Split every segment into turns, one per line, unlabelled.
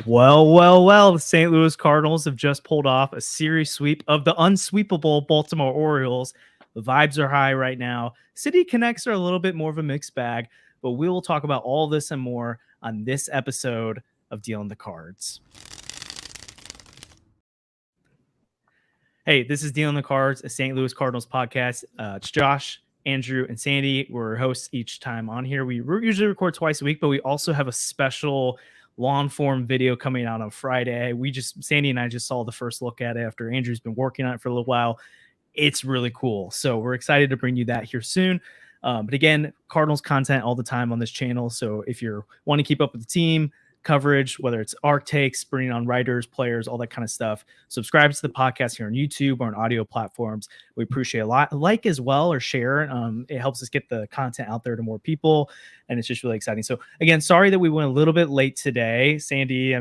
Well. The St. Louis Cardinals have just pulled off a series sweep of the unsweepable Baltimore Orioles. The vibes are high right now. City Connects are a little bit more of a mixed bag, but we will talk about all this and more on this episode of Dealing the Cards. Hey, this is Dealing the Cards, a St. Louis Cardinals podcast. It's Josh, Andrew, and Sandy. We're hosts each time on here. We usually record twice a week, but we also have a special long form video coming out on Friday. Sandy and I just saw the first look at it after Andrew's been working on it for a little while. It's really cool. So we're excited to bring you that here soon. But again, Cardinals content all the time on this channel. So if you want to keep up with the team coverage, whether it's our takes, bringing on writers, players, all that kind of stuff, subscribe to the podcast here on YouTube or on audio platforms. We appreciate a lot. Like as well or share. It helps us get the content out there to more people, and it's just really exciting. So again, sorry that we went a little bit late today, Sandy.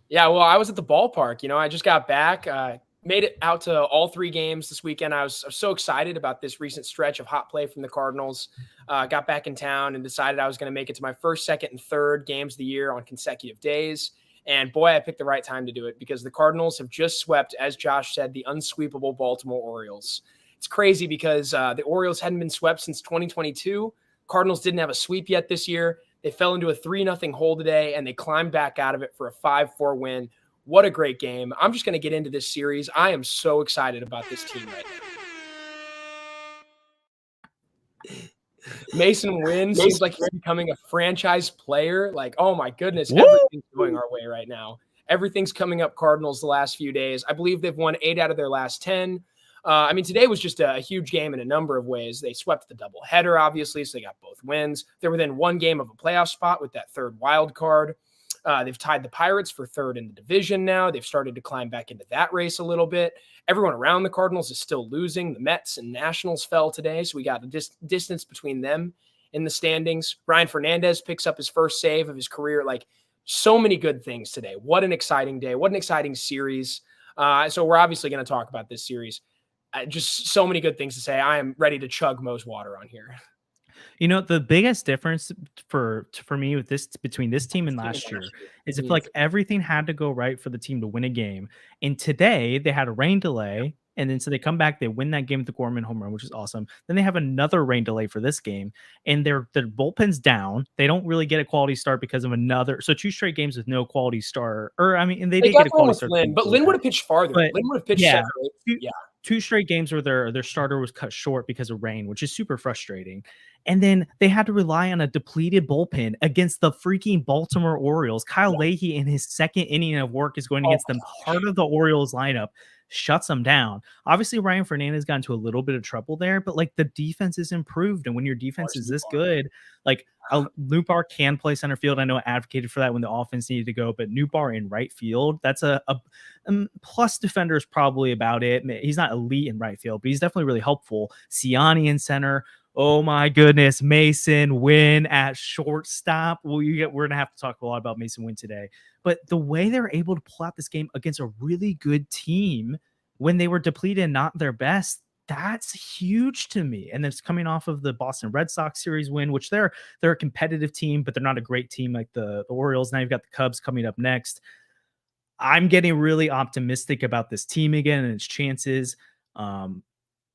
Yeah, well, I was at the ballpark. I just got back, made it out to all 3 games this weekend. I was so excited about this recent stretch of hot play from the Cardinals. Got back in town and decided I was going to make it to my first, second, and third games of the year on consecutive days. And boy, I picked the right time to do it because the Cardinals have just swept, as Josh said, the unsweepable Baltimore Orioles. It's crazy because the Orioles hadn't been swept since 2022. Cardinals didn't have a sweep yet this year. They fell into a 3-0 hole today, and they climbed back out of it for a 5-4 win. What a great game. I'm just going to get into this series. I am so excited about this team right now. Masyn Winn seems like he's becoming a franchise player. Like, oh my goodness, everything's going our way right now. Everything's coming up Cardinals the last few days. I believe they've won 8 out of their last 10. Today was just a huge game in a number of ways. They swept the doubleheader, obviously, so they got both wins. They're within 1 game of a playoff spot with that 3rd wild card. They've tied the Pirates for 3rd in the division now. They've started to climb back into that race a little bit. Everyone around the Cardinals is still losing. The Mets and Nationals fell today, so we got a distance between them in the standings. Ryan Fernandez picks up his first save of his career. Like, so many good things today. What an exciting day. What an exciting series. So we're obviously going to talk about this series. Just so many good things to say. I am ready to chug Moe's water on here.
The biggest difference for me with this between this team and last year is if everything had to go right for the team to win a game. And today they had a rain delay, and then so they come back, they win that game with the Gorman home run, which is awesome. Then they have another rain delay for this game, and their bullpen's down. They don't really get a quality start because of 2 straight games with no quality start. And they did get a quality start.
But Lynn would have pitched farther. Lynn would have pitched
2 straight games where their starter was cut short because of rain, which is super frustrating. And then they had to rely on a depleted bullpen against the freaking Baltimore Orioles. Kyle Leahy in his 2nd inning of work is going against them. Part of the Orioles lineup shuts them down. Obviously, Ryan Fernandez got into a little bit of trouble there, but the defense is improved. And when your defense is this good, Nootbaar can play center field. I know I advocated for that when the offense needed to go, but Nootbaar in right field, that's a plus defender is probably about it. He's not elite in right field, but he's definitely really helpful. Siani in center. Oh my goodness, Masyn Winn at shortstop. We're going to have to talk a lot about Masyn Winn today. But the way they were able to pull out this game against a really good team when they were depleted and not their best, that's huge to me. And it's coming off of the Boston Red Sox series win, which they're a competitive team, but they're not a great team like the Orioles. Now you've got the Cubs coming up next. I'm getting really optimistic about this team again and its chances.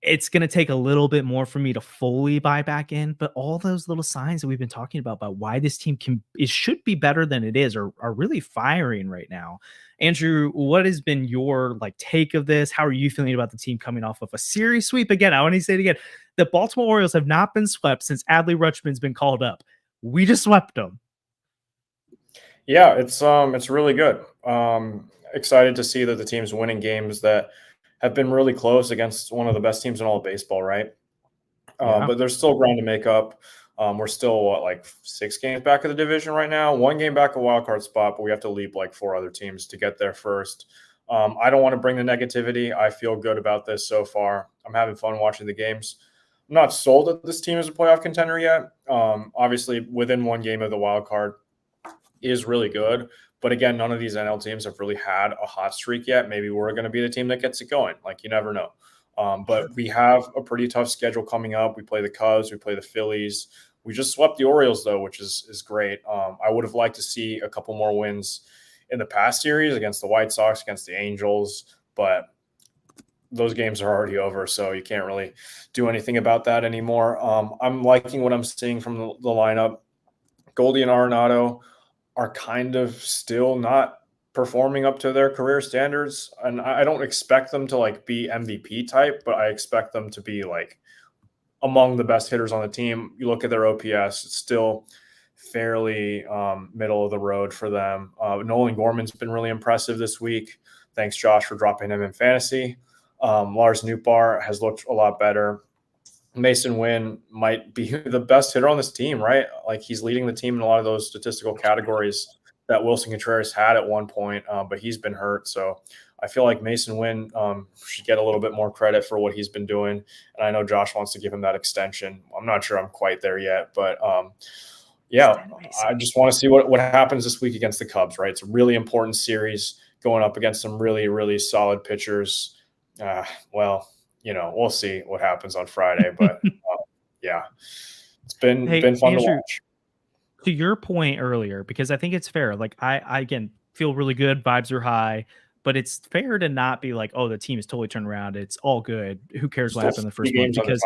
It's going to take a little bit more for me to fully buy back in, but all those little signs that we've been talking about why this team should be better than it is are really firing right now. Andrew, what has been your take of this? How are you feeling about the team coming off of a series sweep? Again, I want to say it again. The Baltimore Orioles have not been swept since Adley Rutschman's been called up. We just swept them.
Yeah, it's really good. Excited to see that the team's winning games that have been really close against one of the best teams in all of baseball, right? But there's still ground to make up. We're still 6 games back of the division right now, 1 game back a wild card spot, but we have to leap 4 other teams to get there first. I don't want to bring the negativity. I feel good about this so far. I'm having fun watching the games. I'm not sold that this team is a playoff contender yet. Obviously, within 1 game of the wild card is really good. But again, none of these NL teams have really had a hot streak yet. Maybe we're going to be the team that gets it going. You never know. But we have a pretty tough schedule coming up. We play the Cubs. We play the Phillies. We just swept the Orioles, though, which is great. I would have liked to see a couple more wins in the past series against the White Sox, against the Angels, but those games are already over, so you can't really do anything about that anymore. I'm liking what I'm seeing from the lineup. Goldie and Arenado are kind of still not performing up to their career standards, and I don't expect them to like be MVP type, but I expect them to be like among the best hitters on the team. You look at their OPS, it's still fairly middle of the road for them. Nolan Gorman's been really impressive this week. Thanks, Josh, for dropping him in fantasy. Lars Nootbaar has looked a lot better. Masyn Winn might be the best hitter on this team, right? Like he's leading the team in a lot of those statistical categories that Wilson Contreras had at one point, but he's been hurt. So I feel like Masyn Winn should get a little bit more credit for what he's been doing. And I know Josh wants to give him that extension. I'm not sure I'm quite there yet, but yeah, I just want to see what happens this week against the Cubs, right? It's a really important series going up against some really, really solid pitchers. Well, we'll see what happens on Friday, but yeah, it's been fun
Andrew,
to watch.
To your point earlier, because I think it's fair. Like I again feel really good. Vibes are high, but it's fair to not be like, oh, the team is totally turned around. It's all good. Who cares what happened in the first month? Because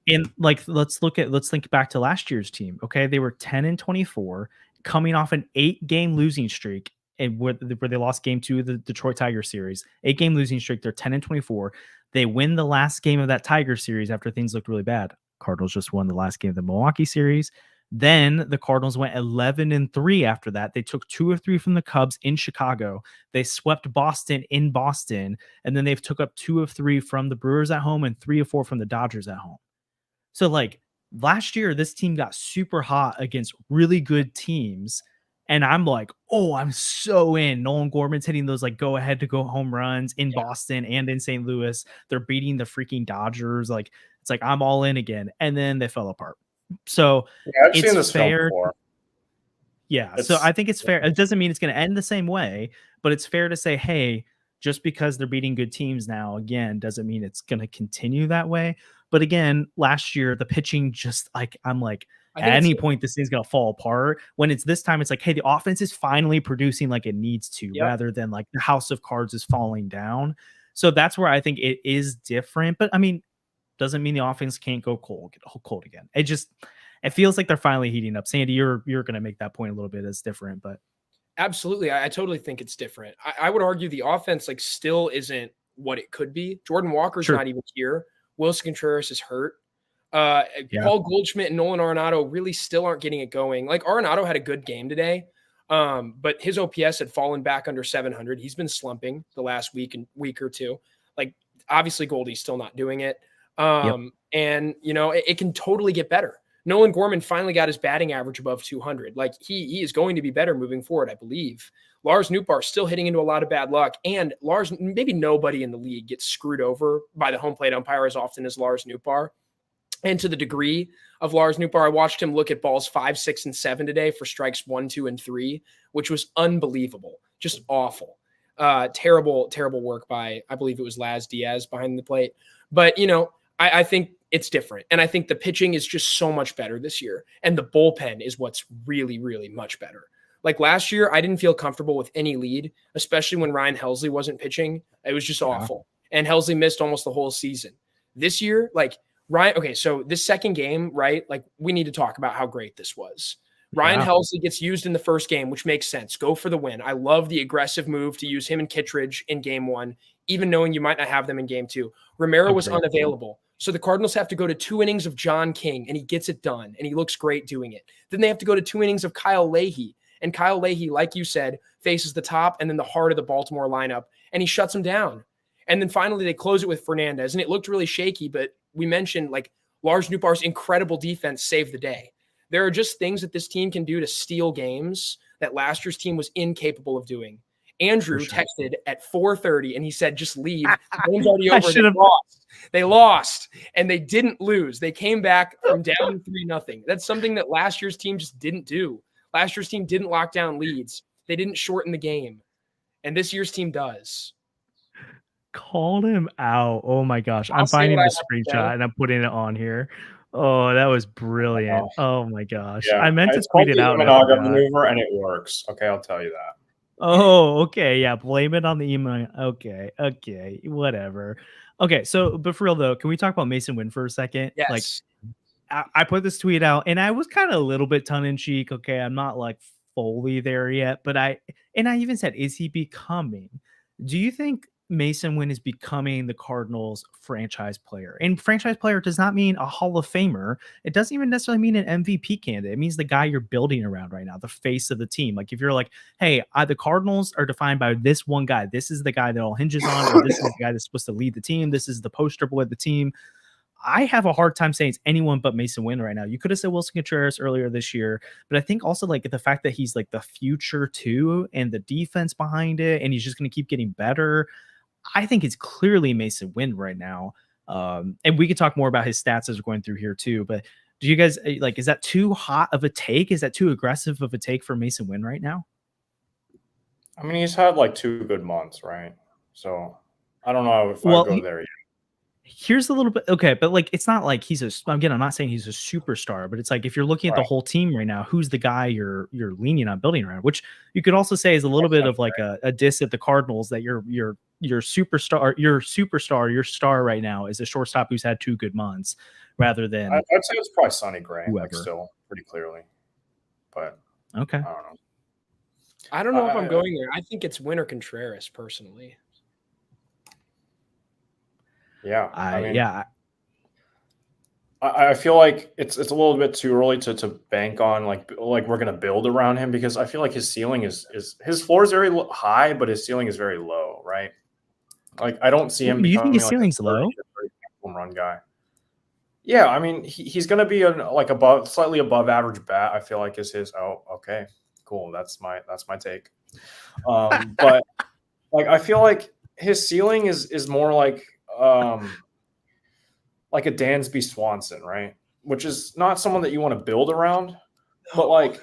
and like let's think back to last year's team. Okay, they were 10-24, coming off an 8-game losing streak, and where they lost game 2 of the Detroit Tiger series. 8-game losing streak. They're 10-24. They win the last game of that Tiger series after things looked really bad. Cardinals just won the last game of the Milwaukee series. Then the Cardinals went 11-3 after that. They took 2 of 3 from the Cubs in Chicago. They swept Boston in Boston. And then they've took up 2 of 3 from the Brewers at home and 3 of 4 from the Dodgers at home. So like last year, this team got super hot against really good teams. And I'm like, oh, I'm so in. Nolan Gorman's hitting those like go ahead to go home runs in Boston and in St. Louis. They're beating the freaking Dodgers. Like it's like I'm all in again. And then they fell apart. So
I've seen this fair.
Yeah. So I think it's fair. It doesn't mean it's going to end the same way, but it's fair to say, hey, just because they're beating good teams now, again, doesn't mean it's going to continue that way. But again, last year, the pitching just like, I'm like, at any point, this thing's going to fall apart. When it's this time, it's like, hey, the offense is finally producing like it needs to, rather than like the house of cards is falling down. So that's where I think it is different. But I mean, doesn't mean the offense can't go cold again. It feels like they're finally heating up. Sandy, you're going to make that point a little bit as different, but
absolutely. I totally think it's different. I would argue the offense like still isn't what it could be. Jordan Walker's not even here. Wilson Contreras is hurt. Paul Goldschmidt and Nolan Arenado really still aren't getting it going. Like Arenado had a good game today, but his OPS had fallen back under 700. He's been slumping the last week or two. Like obviously Goldie's still not doing it. And it can totally get better. Nolan Gorman finally got his batting average above 200. Like he is going to be better moving forward, I believe. Lars Nootbaar still hitting into a lot of bad luck, and maybe nobody in the league gets screwed over by the home plate umpire as often as Lars Nootbaar. And to the degree of Lars Nootbaar, I watched him look at balls 5, 6, and 7 today for strikes 1, 2, and 3, which was unbelievable, just awful. Terrible work by, I believe it was Laz Diaz behind the plate. But, I think it's different. And I think the pitching is just so much better this year. And the bullpen is what's really, really much better. Like last year, I didn't feel comfortable with any lead, especially when Ryan Helsley wasn't pitching. It was just awful. And Helsley missed almost the whole season. This year, so this second game, right? Like we need to talk about how great this was. Ryan Helsley gets used in the first game, which makes sense. Go for the win. I love the aggressive move to use him and Kittredge in game 1, even knowing you might not have them in game 2. Romero was unavailable. So the Cardinals have to go to 2 innings of John King, and he gets it done, and he looks great doing it. Then they have to go to 2 innings of Kyle Leahy, and Kyle Leahy, like you said, faces the top and then the heart of the Baltimore lineup, and he shuts him down. And then finally they close it with Fernandez, and it looked really shaky, but we mentioned like Lars Nootbaar's incredible defense saved the day. There are just things that this team can do to steal games that last year's team was incapable of doing. Andrew texted at 4:30 and he said, just leave. The game's already over. They lost and they didn't lose. They came back from down 3-0. That's something that last year's team just didn't do. Last year's team didn't lock down leads. They didn't shorten the game. And this year's team does.
Called him out. Oh my gosh. I'm finding the screenshot and I'm putting it on here. Oh, that was brilliant. Oh my gosh. I meant to tweet it out.
It's called the maneuver and it works. Okay, I'll tell you that.
Oh, okay. Yeah, blame it on the email. Okay, whatever. Okay, so but for real though, can we talk about Masyn Winn for a second? Like,
Yes.
I put this tweet out and I was kind of a little bit tongue in cheek. Okay, I'm not like fully there yet, but I even said, is he becoming? Do you think Masyn Winn is becoming the Cardinals franchise player? And franchise player does not mean a Hall of Famer. It doesn't even necessarily mean an MVP candidate. It means the guy you're building around right now, the face of the team. Like if you're like, hey, the Cardinals are defined by this one guy. This is the guy that all hinges on, or this is the guy that's supposed to lead the team. This is the poster boy of the team. I have a hard time saying it's anyone but Masyn Winn right now. You could have said Wilson Contreras earlier this year, but I think also like the fact that he's like the future too, and the defense behind it, and he's just going to keep getting better. I think it's clearly Masyn Winn right now. And we could talk more about his stats as we're going through here too. But do you guys like? Is that too hot of a take? Is that too aggressive of a take for Masyn Winn right now?
I mean, he's had like 2 good months, right? So I don't know if I'd go there yet.
Here's a little bit okay, but like it's not like he's again, I'm not saying he's a superstar, but it's like if you're looking at the whole team right now, who's the guy you're leaning on building around, which you could also say is a little bit of like a diss at the Cardinals that your superstar, your star right now is a shortstop who's had 2 good months rather than
I'd say it's probably Sonny Gray,
whoever.
like still pretty clearly. But
okay.
I don't know.
I don't know if I'm going there. I think it's Winn or Contreras personally.
Yeah,
I
feel like it's a little bit too early to bank on like we're gonna build around him, because I feel like his ceiling is his floor is very high, but his ceiling is very low, right? Like I don't see him.
You think his
like
ceiling's low?
Home run guy. Yeah, I mean he's gonna be slightly above average bat. I feel like is his. Oh, okay, cool. That's my take. But like I feel like his ceiling is more like a Dansby Swanson, right? Which is not someone that you want to build around, but like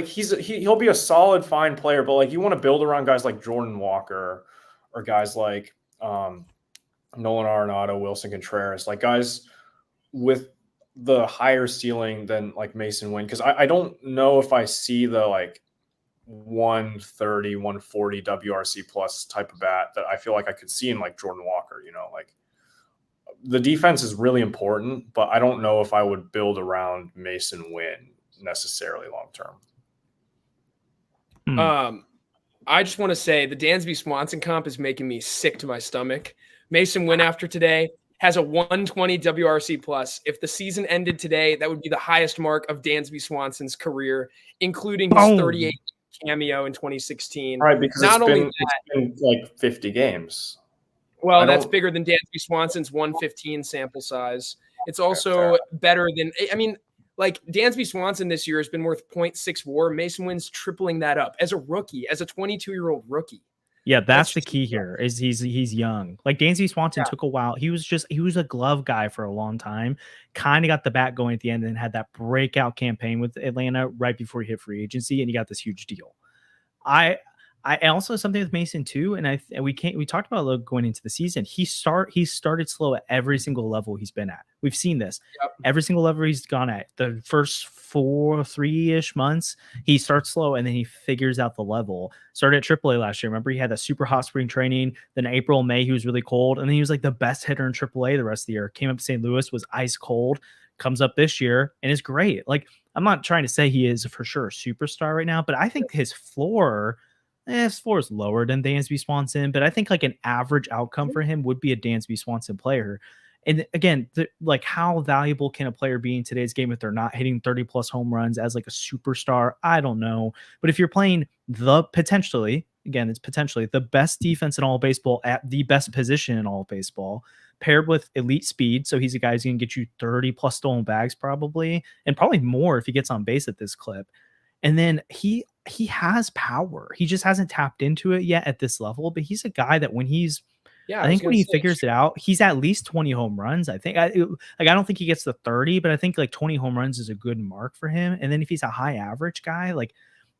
he'll be a solid, fine player, but like you want to build around guys like Jordan Walker or guys like Nolan Arenado, Wilson Contreras, like guys with the higher ceiling than like Masyn Winn, because I don't know if I see the like 130, 140 WRC plus type of bat that I feel like I could see in like Jordan Walker, like the defense is really important, but I don't know if I would build around Masyn Winn necessarily long term.
I just want to say the Dansby Swanson comp is making me sick to my stomach. Masyn Winn after today has a 120 WRC plus. If the season ended today, that would be the highest mark of Dansby Swanson's career, including his 38 cameo in 2016.
Right, because it's been like 50 games.
Well, that's bigger than Dansby Swanson's 115 sample size. It's also better than – I mean, like Dansby Swanson this year has been worth 0.6 WAR. Masyn Winn's tripling that up as a rookie, as a 22-year-old rookie.
Yeah, that's the key here is he's young. Like Dansby Swanson took a while. He was a glove guy for a long time, kind of got the bat going at the end and had that breakout campaign with Atlanta right before he hit free agency, and he got this huge deal. I also something with Masyn too, and we talked about going into the season. He started slow at every single level he's been at. We've seen this every single level he's gone at. The first 3-ish months, he starts slow and then he figures out the level. Started at AAA last year. Remember, he had that super hot spring training. Then April, May, he was really cold, and then he was like the best hitter in AAA the rest of the year. Came up to St. Louis, was ice cold. Comes up this year and is great. Like I'm not trying to say he is for sure a superstar right now, but I think his floor. His floor is lower than Dansby Swanson, but I think like an average outcome for him would be a Dansby Swanson player. And again, like how valuable can a player be in today's game if they're not hitting 30 plus home runs as like a superstar? I don't know. But if you're playing it's potentially the best defense in all of baseball at the best position in all of baseball, paired with elite speed. So he's a guy who's going to get you 30 plus stolen bags probably, and probably more if he gets on base at this clip. And then he has power. He just hasn't tapped into it yet at this level, but he's a guy that when he's I think when he figures it out, he's at least 20 home runs. I think I don't think he gets the 30, but I think like 20 home runs is a good mark for him. And then if he's a high average guy, like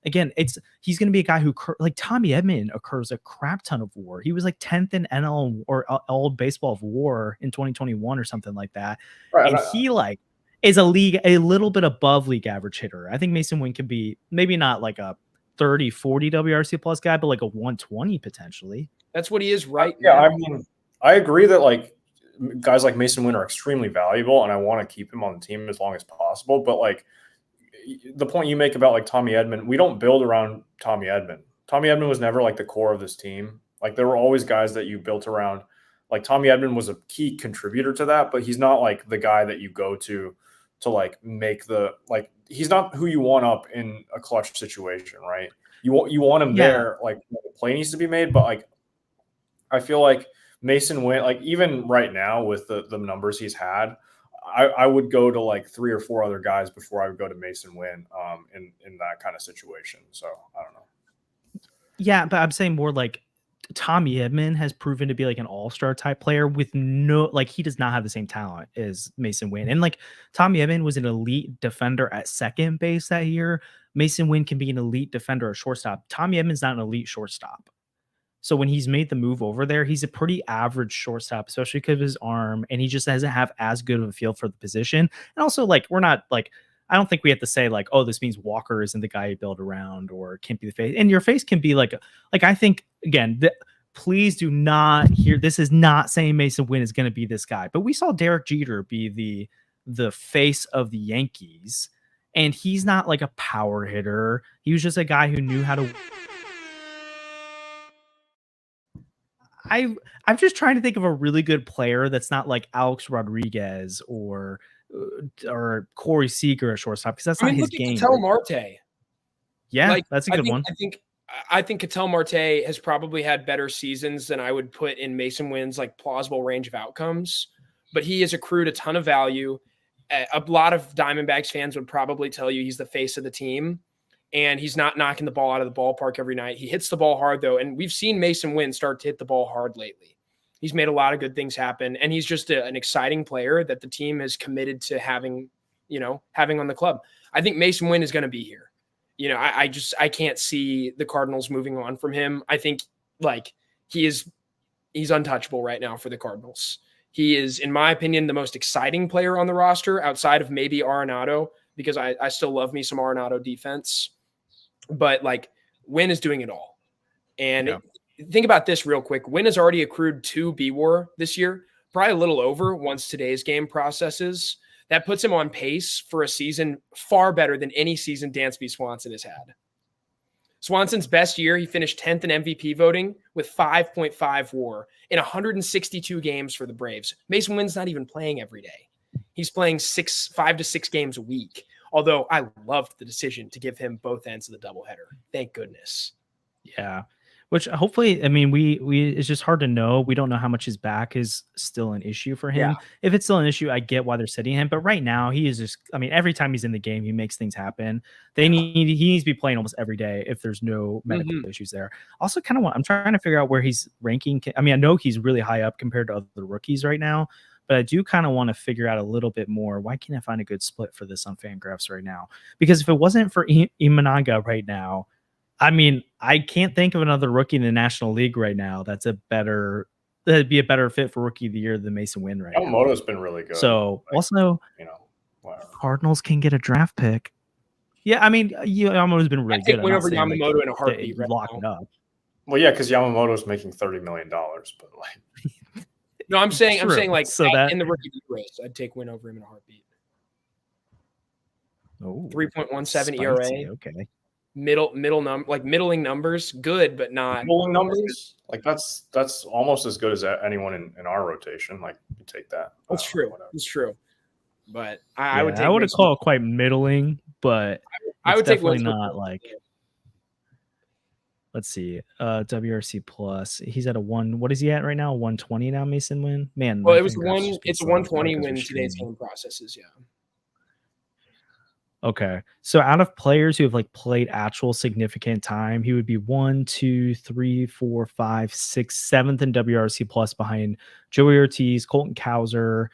again, he's going to be a guy who like Tommy Edman occurs a crap ton of WAR. He was like 10th in NL or old baseball of WAR in 2021 or something like that. Right, and he is a little bit above league average hitter. I think Masyn Winn can be maybe not like a 30, 40 WRC plus guy, but like a 120 potentially.
That's what he is right
Yeah,
now.
I mean, I agree that like guys like Masyn Winn are extremely valuable, and I want to keep him on the team as long as possible. But like the point you make about like Tommy Edman, we don't build around Tommy Edman. Tommy Edman was never like the core of this team. Like there were always guys that you built around. Like Tommy Edman was a key contributor to that, but he's not like the guy that you go to like make the like he's not who you want up in a clutch situation, right? You want him there, like the play needs to be made, but like I feel like Masyn Winn, like even right now with the numbers he's had, I would go to like 3 or 4 other guys before I would go to Masyn Winn in that kind of situation. So I don't know.
Yeah, but I'm saying more like Tommy Edman has proven to be like an all-star type player with no, like he does not have the same talent as Masyn Winn. And like Tommy Edman was an elite defender at second base that year. Masyn Winn can be an elite defender at shortstop. Tommy Edman's not an elite shortstop. So when he's made the move over there, he's a pretty average shortstop, especially because of his arm, and he just doesn't have as good of a feel for the position. And also, like, we're not like, I don't think we have to say like, oh, this means Walker isn't the guy you build around or can't be the face. And your face can be like I think again, please do not hear this is not saying Masyn Winn is going to be this guy, but we saw Derek Jeter be the face of the Yankees, and he's not like a power hitter. He was just a guy who knew how to. I'm just trying to think of a really good player that's not like Alex Rodriguez or Corey Seager at shortstop, because that's not his game.
Ketel Marte.
Yeah, like, that's a good one.
I think Ketel Marte has probably had better seasons than I would put in Masyn Winn's like plausible range of outcomes, but he has accrued a ton of value. A lot of Diamondbacks fans would probably tell you he's the face of the team, and he's not knocking the ball out of the ballpark every night. He hits the ball hard though, and we've seen Masyn Winn start to hit the ball hard lately. He's made a lot of good things happen, and he's just an exciting player that the team is committed to having on the club. I think Masyn Winn is going to be here. I can't see the Cardinals moving on from him. I think like he's untouchable right now for the Cardinals. He is, in my opinion, the most exciting player on the roster outside of maybe Arenado, because I still love me some Arenado defense. But like Winn is doing it all. And think about this real quick. Winn has already accrued 2 B-WAR this year, probably a little over once today's game processes. That puts him on pace for a season far better than any season Dansby Swanson has had. Swanson's best year, he finished 10th in MVP voting with 5.5 WAR in 162 games for the Braves. Masyn Winn's not even playing every day. He's playing 5 to 6 games a week. Although I loved the decision to give him both ends of the doubleheader. Thank goodness.
Yeah. Which hopefully, I mean, we it's just hard to know. We don't know how much his back is still an issue for him. Yeah. If it's still an issue, I get why they're sitting him. But right now, he is just, I mean, every time he's in the game, he makes things happen. He needs to be playing almost every day if there's no medical issues there. Also, I'm trying to figure out where he's ranking. I mean, I know he's really high up compared to other rookies right now, but I do kind of want to figure out a little bit more. Why can't I find a good split for this on Fangraphs right now? Because if it wasn't for Imanaga right now, I mean, I can't think of another rookie in the National League right now that'd be a better fit for Rookie of the Year than Masyn Winn right now.
Yamamoto's been really good.
So also, Cardinals can get a draft pick. Yeah, I mean, Yamamoto's been really good.
I win over Yamamoto in a heartbeat.
Lock it up.
Well, yeah, because Yamamoto's making $30 million, but like.
No, I'm saying like so that in the Rookie of the Year race, I'd take Winn over him in a heartbeat.
Oh,
3.17 ERA.
Okay.
Middling numbers, good, but not
middling numbers. Like that's almost as good as anyone in our rotation. Like you take that.
That's true. It's true. But I would
call it quite middling, but
I would
definitely take not like. Let's see. WRC plus. He's at a 1. What is he at right now? 120 now, Masyn Winn? Man.
Well, it's 120 when today's game processes, yeah.
Okay. So out of players who have like played actual significant time, he would be 1, 2, 3, 4, 5, 6, 7th in WRC plus behind Joey Ortiz, Colton Cowser,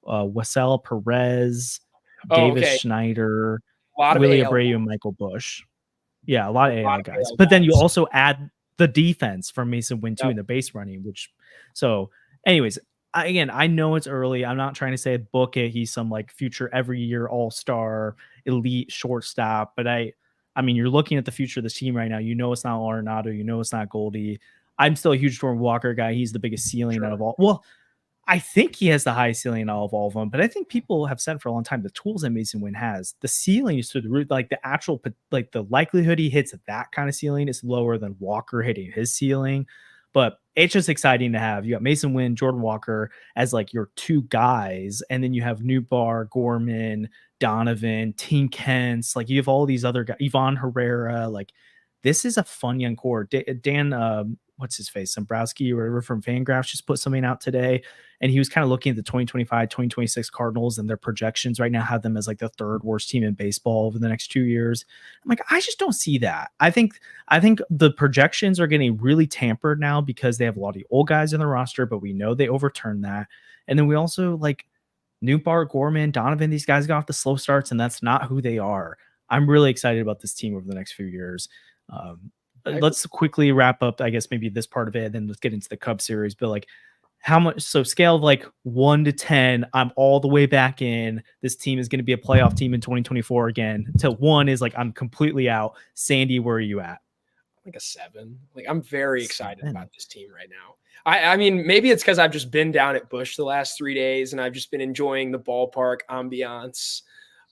Wesel Perez, Davis Schneider, Willie Abreu, and Michael Busch. Yeah, a lot of AI guys. But then you also add the defense from Masyn Winn too in the base running, so anyways, I know it's early. I'm not trying to say book it. He's some like future every year all-star elite shortstop, but I I mean, you're looking at the future of this team right now. You know it's not Arenado. You know it's not Goldie. I'm still a huge Jordan Walker guy. He's the biggest ceiling out of all. Well, I think he has the highest ceiling out of all of them, but I think people have said for a long time the tools that Masyn Winn has, the ceiling is through the roof. Like the actual, like the likelihood he hits that kind of ceiling is lower than Walker hitting his ceiling. But it's just exciting to have. You got Masyn Winn, Jordan Walker as like your two guys, and then you have Nootbaar, Gorman, Donovan, Team Kent's. Like you have all these other guys, Ivan Herrera. Like this is a fun young core. Dan, what's his face, Dombrowski or whatever from Fangraphs just put something out today, and he was kind of looking at the 2025 2026 Cardinals, and their projections right now have them as like the third worst team in baseball over the next 2 years. I'm like, I just don't see that. I think the projections are getting really tampered now because they have a lot of the old guys in the roster, but we know they overturned that. And then we also like Nootbaar, Gorman, Donovan, these guys got off the slow starts, and that's not who they are. I'm really excited about this team over the next few years. Let's quickly wrap up, I guess, maybe this part of it, then let's get into the Cubs series. But like, how much? So scale of like 1 to 10, I'm all the way back in. This team is going to be a playoff team in 2024 again. To 1 is like I'm completely out. Sandy, where are you at?
Like a 7. Like I'm very excited about this team right now. I mean, maybe it's because I've just been down at Busch the last 3 days and I've just been enjoying the ballpark ambiance.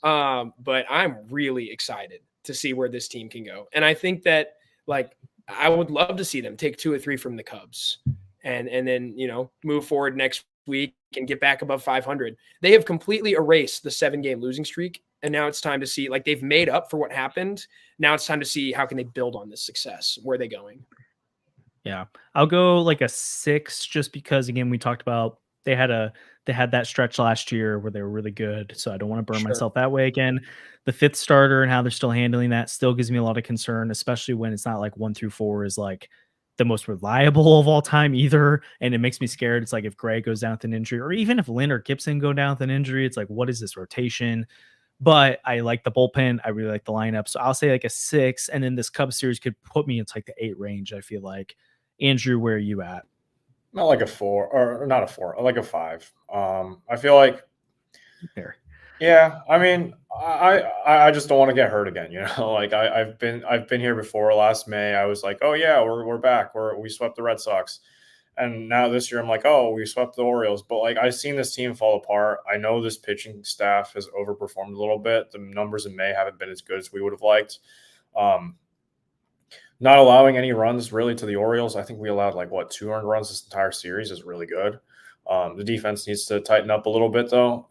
But I'm really excited to see where this team can go. And I think that like I would love to see them take 2 or 3 from the Cubs and then, you know, move forward next week and get back above 500. They have completely erased the 7-game losing streak. And now it's time to see, like, they've made up for what happened. Now it's time to see how can they build on this success. Where are they going?
Yeah, I'll go like a 6, just because again, we talked about they had that stretch last year where they were really good. So I don't want to burn myself that way again. The 5th starter and how they're still handling that still gives me a lot of concern, especially when it's not like 1 through 4 is like the most reliable of all time either. And it makes me scared. It's like if Gray goes down with an injury, or even if Lynn or Gibson go down with an injury, it's like, what is this rotation? But I like the bullpen. I really like the lineup. So I'll say like a 6. And then this Cubs series could put me into like the 8 range, I feel like. Andrew, where are you at?
Not like a 4, or not a 4, like a 5. I feel like
there.
Yeah, I mean, I just don't want to get hurt again. You know, like I've been here before. Last May, I was like, oh yeah, we're back. We swept the Red Sox, and now this year I'm like, oh, we swept the Orioles. But like I've seen this team fall apart. I know this pitching staff has overperformed a little bit. The numbers in May haven't been as good as we would have liked. Not allowing any runs really to the Orioles. I think we allowed like 2 earned runs this entire series is really good. The defense needs to tighten up a little bit though.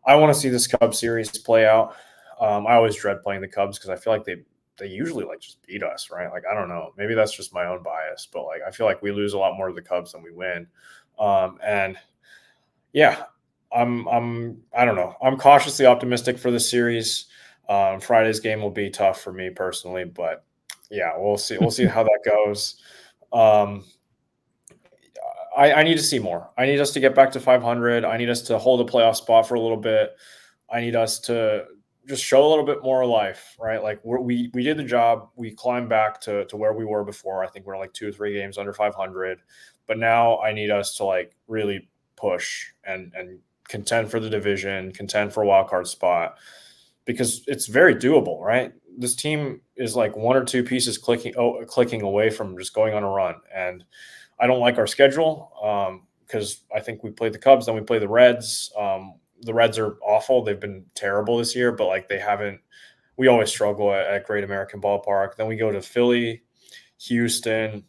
I want to see this Cubs series play out. I always dread playing the Cubs because I feel like they usually like just beat us, right? Like I don't know, maybe that's just my own bias, but like I feel like we lose a lot more to the Cubs than we win. And yeah, I don't know. I'm cautiously optimistic for the series. Friday's game will be tough for me personally, but yeah, we'll see. We'll see how that goes. I need to see more. I need us to get back to 500. I need us to hold a playoff spot for a little bit. I need us to just show a little bit more life, right? Like we did the job. We climbed back to where we were before. I think we're like 2 or 3 games under 500. But now I need us to like really push and contend for the division, contend for a wild card spot, because it's very doable, right? This team is like 1 or 2 pieces clicking away from just going on a run. And I don't like our schedule because I think we played the Cubs, then we play the Reds. The Reds are awful. They've been terrible this year, but like we always struggle at Great American Ballpark. Then we go to Philly, Houston.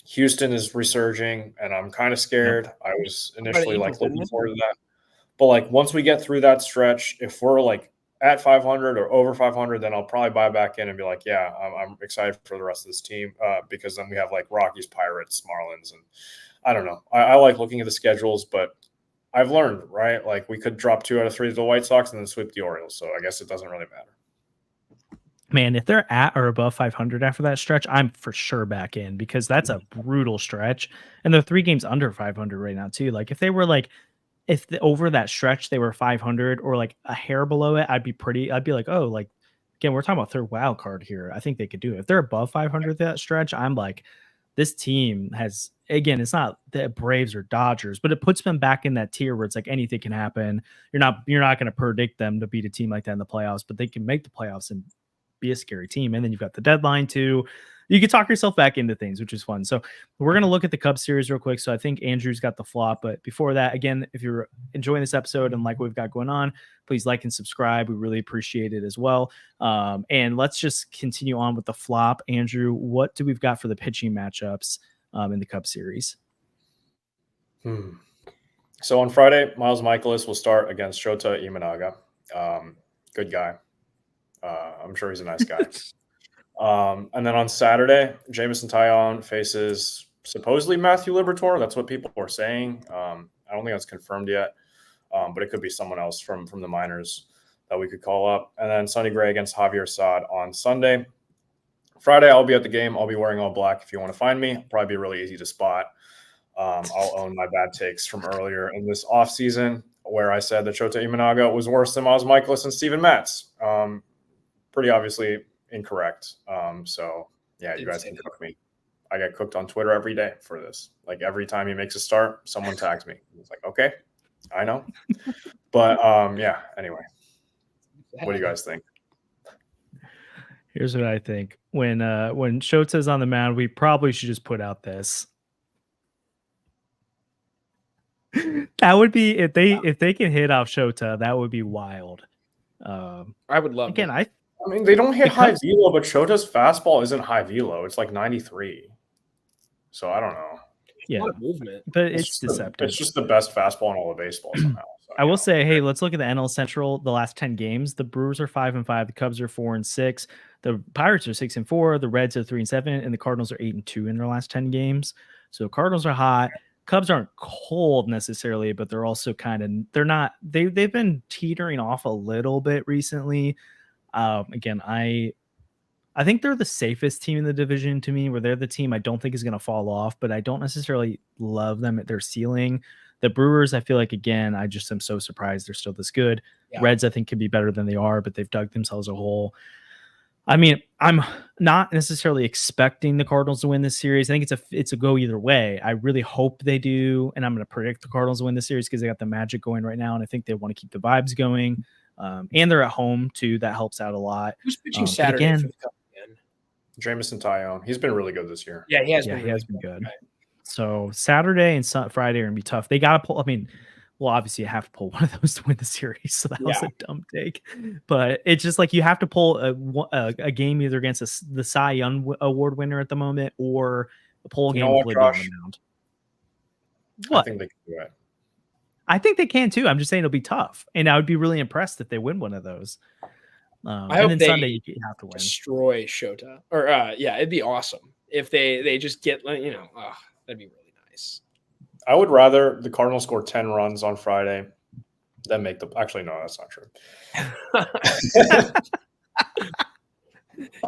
Houston is resurging, and I'm kind of scared. I was initially like looking forward to that. But like once we get through that stretch, if we're like at 500 or over 500, then I'll probably buy back in and be like, yeah, I'm excited for the rest of this team because then we have like Rockies, Pirates, Marlins, and I don't know. I like looking at the schedules, but I've learned, right? Like we could drop 2 out of 3 to the White Sox and then sweep the Orioles. So I guess it doesn't really matter.
Man, if they're at or above 500 after that stretch, I'm for sure back in because that's a brutal stretch. And they're 3 games under 500 right now too. Like if they were like, over that stretch they were 500 or like a hair below it, I'd be like, oh, like again, we're talking about 3rd wild card here. I think they could do it. If they're above 500 that stretch, I'm like, this team has, again, it's not the Braves or Dodgers, but it puts them back in that tier where it's like anything can happen. You're not going to predict them to beat a team like that in the playoffs, but they can make the playoffs and be a scary team. And then you've got the deadline too. You can talk yourself back into things, which is fun. So we're going to look at the Cubs series real quick. So I think Andrew's got the flop. But before that, again, if you're enjoying this episode and like what we've got going on, please like and subscribe. We really appreciate it as well. And let's just continue on with the flop. Andrew, what do we've got for the pitching matchups in the Cubs series?
So on Friday, Miles Michaelis will start against Shota Imanaga. Good guy. I'm sure he's a nice guy. And then on Saturday, Jameson Taillon faces supposedly Matthew Liberatore. That's what people are saying. I don't think that's confirmed yet, but it could be someone else from the minors that we could call up. And then Sonny Gray against Javier Saad on Sunday. Friday, I'll be at the game. I'll be wearing all black if you want to find me. Probably be really easy to spot. I'll own my bad takes from earlier in this offseason where I said that Shota Imanaga was worse than Miles Michaelis and Steven Matz. Pretty obviously incorrect. So yeah, you guys can cook me. I get cooked on Twitter every day for this. Like every time he makes a start, someone tags me. It's like, okay, I know. But yeah, anyway. What do you guys think?
Here's what I think. When Shota's on the mound, we probably should just put out this. That would be if they can hit off Shota, that would be wild.
I would love
again. I mean, they don't hit high velo, but Shota's fastball isn't high velo. It's like 93. So I don't know.
Yeah,
movement,
but it's deceptive.
It's just the best fastball in all of baseball somehow. So,
I will say, hey, let's look at the NL Central. The last 10 games, the Brewers are 5-5, the Cubs are 4-6, the Pirates are 6-4, the Reds are 3-7, and the Cardinals are 8-2 in their last 10 games. So Cardinals are hot. Cubs aren't cold necessarily, but they're also they've been teetering off a little bit recently. Again, I think they're the safest team in the division to me, where they're the team I don't think is going to fall off, but I don't necessarily love them at their ceiling. The Brewers, I feel like, again, I just am so surprised they're still this good. Yeah. Reds, I think, could be better than they are, but they've dug themselves a hole. I mean, I'm not necessarily expecting the Cardinals to win this series. I think it's a go either way. I really hope they do, and I'm going to predict the Cardinals to win this series because they got the magic going right now, and I think they want to keep the vibes going. And they're at home too. That helps out a lot.
Who's pitching Saturday for the Cubs again?
Jameson Taillon. He's been really good this year.
Yeah, he has been
good. Right. So Saturday and Friday are going to be tough. They got to pull. I mean, well, obviously you have to pull one of those to win the series. So that was a dumb take. But it's just like you have to pull a game either against the Cy Young Award winner at the moment or a pull game with Libby on the mound. What?
I think they can do it.
I think they can too. I'm just saying it'll be tough, and I would be really impressed if they win one of those.
I hope they
Sunday you have to win.
Destroy Shota, or it'd be awesome if they just get that'd be really nice.
I would rather the Cardinals score 10 runs on Friday than make the. Actually, no, that's not true.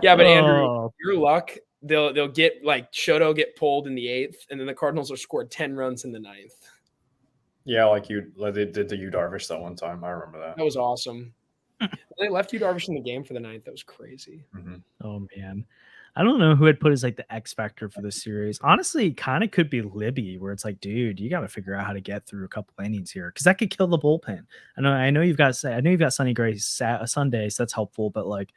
Yeah, but Andrew, your luck, they'll get like Shota get pulled in the 8th, and then the Cardinals will score 10 runs in the 9th.
Yeah, like they did to Yu Darvish that one time. I remember that.
That was awesome. They left Yu Darvish in the game for the 9th. That was crazy.
Mm-hmm.
Oh man, I don't know who had put as like the X factor for this series. Honestly, kind of could be Libby, where it's like, dude, you got to figure out how to get through a couple innings here because that could kill the bullpen. I know you've got Sonny Gray Sunday, so that's helpful. But like,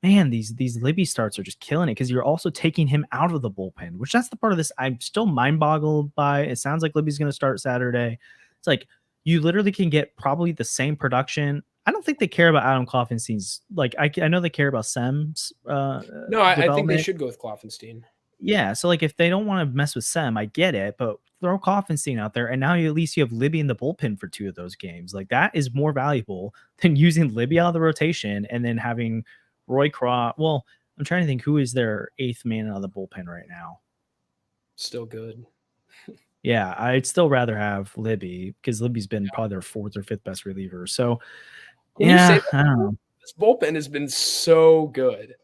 man, these Libby starts are just killing it because you're also taking him out of the bullpen, which that's the part of this I'm still mind boggled by. It sounds like Libby's going to start Saturday. It's like you literally can get probably the same production. I don't think they care about Adam Kloffenstein's. Like I know they care about Sem's.
No, I think they should go with Kloffenstein.
Yeah, so like if they don't want to mess with Sem, I get it, but throw Kloffenstein out there, and now at least you have Libby in the bullpen for 2 of those games. Like that is more valuable than using Libby out of the rotation and then having Roy Croft. Well, I'm trying to think who is their 8th man out of the bullpen right now.
Still good.
Yeah, I'd still rather have Libby because Libby's been probably their 4th or 5th best reliever. So, I don't know.
This bullpen has been so good.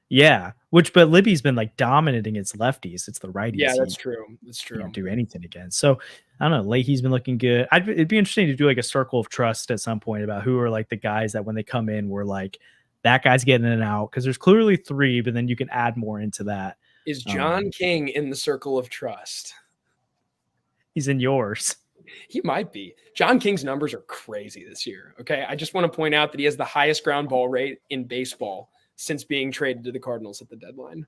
Yeah, but Libby's been like dominant against lefties. It's the righties.
Yeah, that's true. That's true.
Can't do anything against. So I don't know. Leahy's been looking good. It'd be interesting to do like a circle of trust at some point about who are like the guys that when they come in, we're like that guy's getting in and out because there's clearly 3, but then you can add more into that.
Is John King in the circle of trust?
He's in yours.
He might be. John King's numbers are crazy this year. Okay. I just want to point out that he has the highest ground ball rate in baseball since being traded to the Cardinals at the deadline.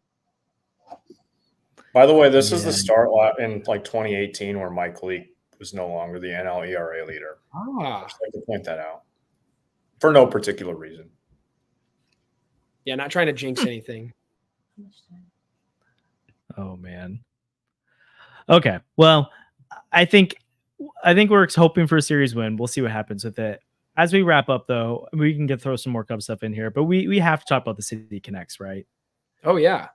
By the way, this is the start in like 2018 where Mike Leake was no longer the NL ERA leader.
Ah.
I'd just like to point that out for no particular reason.
Yeah, not trying to jinx anything.
Oh man. Okay. Well, I think we're hoping for a series win. We'll see what happens with it. As we wrap up, though, we can throw some more Cubs stuff in here, but we have to talk about the City Connects, right?
Oh yeah.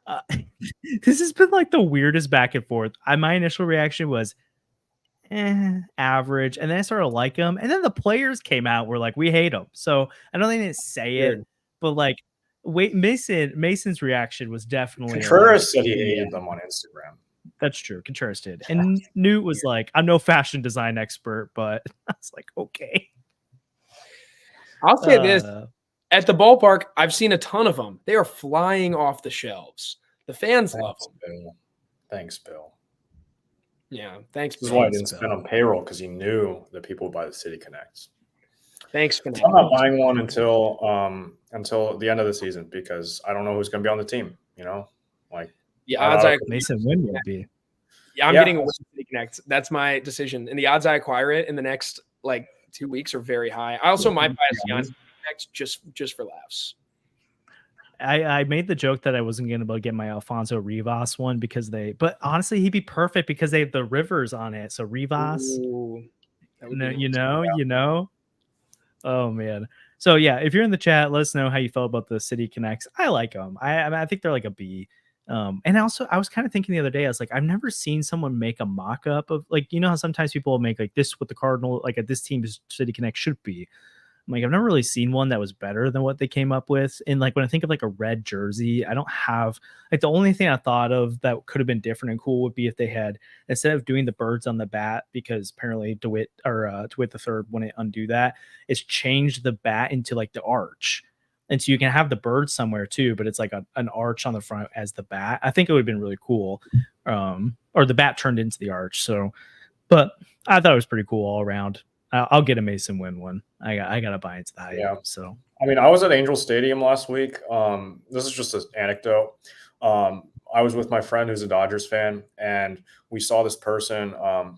This has been like the weirdest back and forth. My initial reaction was average, and then I started to like them, and then the players came out were like, we hate them. So I don't think they didn't say it, but like, wait, Mason's reaction was definitely
Contreras said he hated them on Instagram.
That's true. Contreras did, and Newt was like, I'm no fashion design expert, but I was like, okay.
I'll say this. At the ballpark, I've seen a ton of them. They are flying off the shelves. The fans love them.
Bill. Thanks, Bill.
Yeah, thanks, Bill.
This is why I didn't spend on payroll, because he knew that people would buy the City Connects.
Thanks for
I'm not buying one until the end of the season, because I don't know who's going to be on the team. You know, like
the odds I
Masyn Winn will be.
Yeah, I'm getting a City Connect. That's my decision, and the odds I acquire it in the next like 2 weeks are very high. I also might buy a Connect just for laughs.
I made the joke that I wasn't going to be able to get my Alfonso Rivas one but honestly, he'd be perfect because they have the Rivers on it. So Rivas, you know. Oh man. So yeah, if you're in the chat, let us know how you felt about the City Connects. I like them. I think they're like a B. And also I was kind of thinking the other day, I was like, I've never seen someone make a mock-up of, like, you know how sometimes people will make like this with the Cardinal, like this team's City Connect should be. Like, I've never really seen one that was better than what they came up with. And like, when I think of like a red jersey, I don't have like, the only thing I thought of that could have been different and cool would be if they had, instead of doing the birds on the bat, because apparently DeWitt the third wouldn't undo that, is changed the bat into like the arch. And so you can have the bird somewhere too, but it's like an arch on the front as the bat. I think it would have been really cool. Or the bat turned into the arch. So, but I thought it was pretty cool all around. I'll get a Masyn Winn one. I gotta buy into the hype.
Yeah.
So
I mean, I was at Angel Stadium last week. This is just an anecdote. I was with my friend who's a Dodgers fan, and we saw this person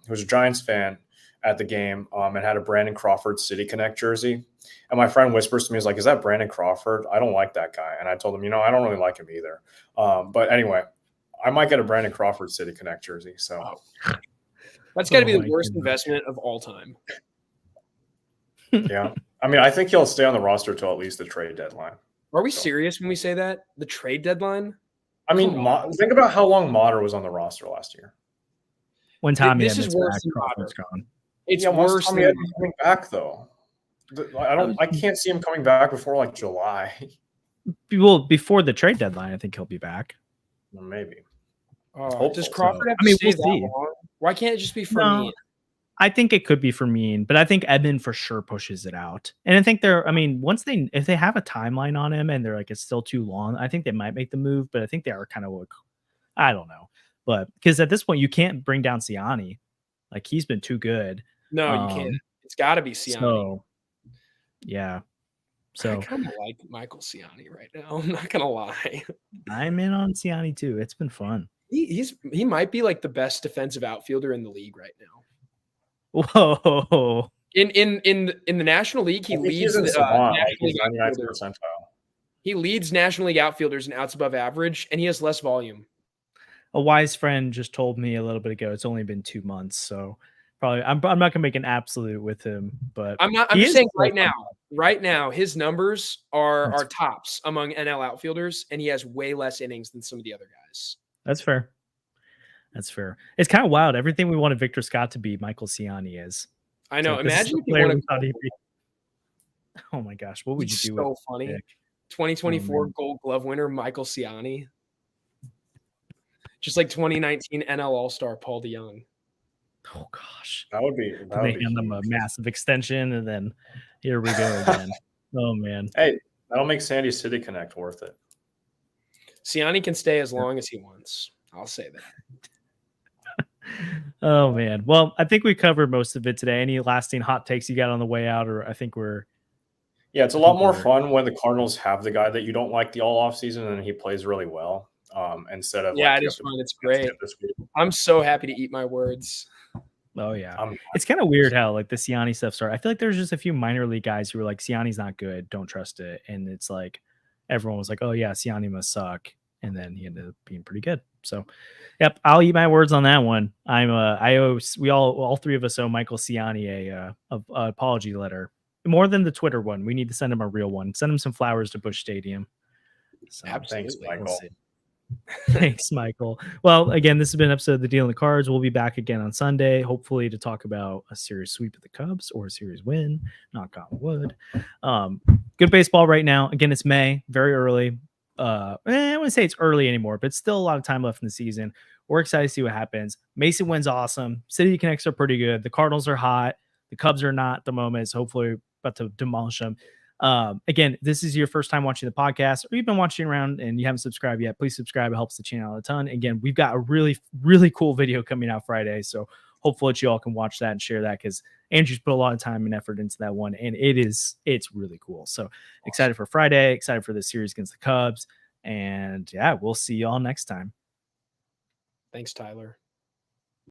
who's a Giants fan at the game and had a Brandon Crawford City Connect jersey. And my friend whispers to me, he's like, "Is that Brandon Crawford? I don't like that guy." And I told him, I don't really like him either. But anyway, I might get a Brandon Crawford City Connect jersey. So
that's got to be the worst investment of all time.
Yeah. I mean, I think he'll stay on the roster till at least the trade deadline.
Are we serious when we say that? The trade deadline?
I mean, think about how long Motter was on the this last year.
When Tommy
this is worse than Motter. It's worse
than coming back though. I can't see him coming back before like July.
Well, before the trade deadline, I think he'll be back.
Well, maybe.
Does Crawford have to stay that long? Why can't it just be for me?
I think it could be for Mean, but I think Edmund for sure pushes it out. And I think if they have a timeline on him and they're like, it's still too long, I think they might make the move, but I think they are kind of like, I don't know. But because at this point, you can't bring down Ciani. Like, he's been too good.
No, you can't. It's got to be Ciani.
So, yeah. So
I kind of like Michael Ciani right now. I'm not going to lie.
I'm in on Ciani too. It's been fun.
He might be like the best defensive outfielder in the league right now.
Whoa!
In the National League, he leads the National League outfielders. He leads National League outfielders in outs above average, and he has less volume.
A wise friend just told me a little bit ago. It's only been 2 months, so probably I'm not gonna make an absolute with him, but
I'm not. I'm just saying right now, his numbers are tops among NL outfielders, and he has way less innings than some of the other guys.
That's fair. That's fair. It's kind of wild. Everything we wanted Victor Scott to be, Michael Ciani is.
I know.
So
imagine if you want to.
Oh my gosh, what would you do?
So funny. 2024 Gold Glove winner Michael Ciani. Just like 2019 NL All-Star Paul DeYoung.
Oh gosh,
that would be.
They hand them a massive extension, and then here we go again. Oh man.
Hey, that'll make Sandy City Connect worth it.
Ciani can stay as long as he wants. I'll say that.
Oh man. Well, I think we covered most of it today. Any lasting hot takes you got on the way out, or I think we're
Yeah, it's a lot more fun when the Cardinals have the guy that you don't like the all off season and he plays really well. Instead of
it is fun. It's great. I'm so happy to eat my words.
Oh yeah, it's kind of weird how like the Siani stuff started. I feel like there's just a few minor league guys who were like, Siani's not good, don't trust it, and it's like everyone was like, oh yeah, Siani must suck, and then he ended up being pretty good. So, yep, I'll eat my words on that one. We all three of us owe Michael Siani a apology letter, more than the Twitter one. We need to send him a real one. Send him some flowers to Busch Stadium. So,
absolutely,
thanks, Michael.
Thanks, Michael. Well, again, this has been an episode of The Deal in the Cards. We'll be back again on Sunday, hopefully to talk about a series sweep of the Cubs or a series win. Knock on wood. Good baseball right now. Again, it's May, very early. I wouldn't say it's early anymore, but it's still a lot of time left in the season. We're excited to see what happens. Masyn Winn's awesome. City Connects are pretty good. The Cardinals are hot. The Cubs are not at the moment. So hopefully about to demolish them. Again, this is your first time watching the podcast, or you've been watching around and you haven't subscribed yet, please subscribe. It helps the channel out a ton. Again, we've got a really, really cool video coming out Friday. So hopefully you all can watch that and share that, because Andrew's put a lot of time and effort into that one, and it's really cool. So excited for Friday, excited for the series against the Cubs, and yeah, we'll see y'all next time.
Thanks, Tyler.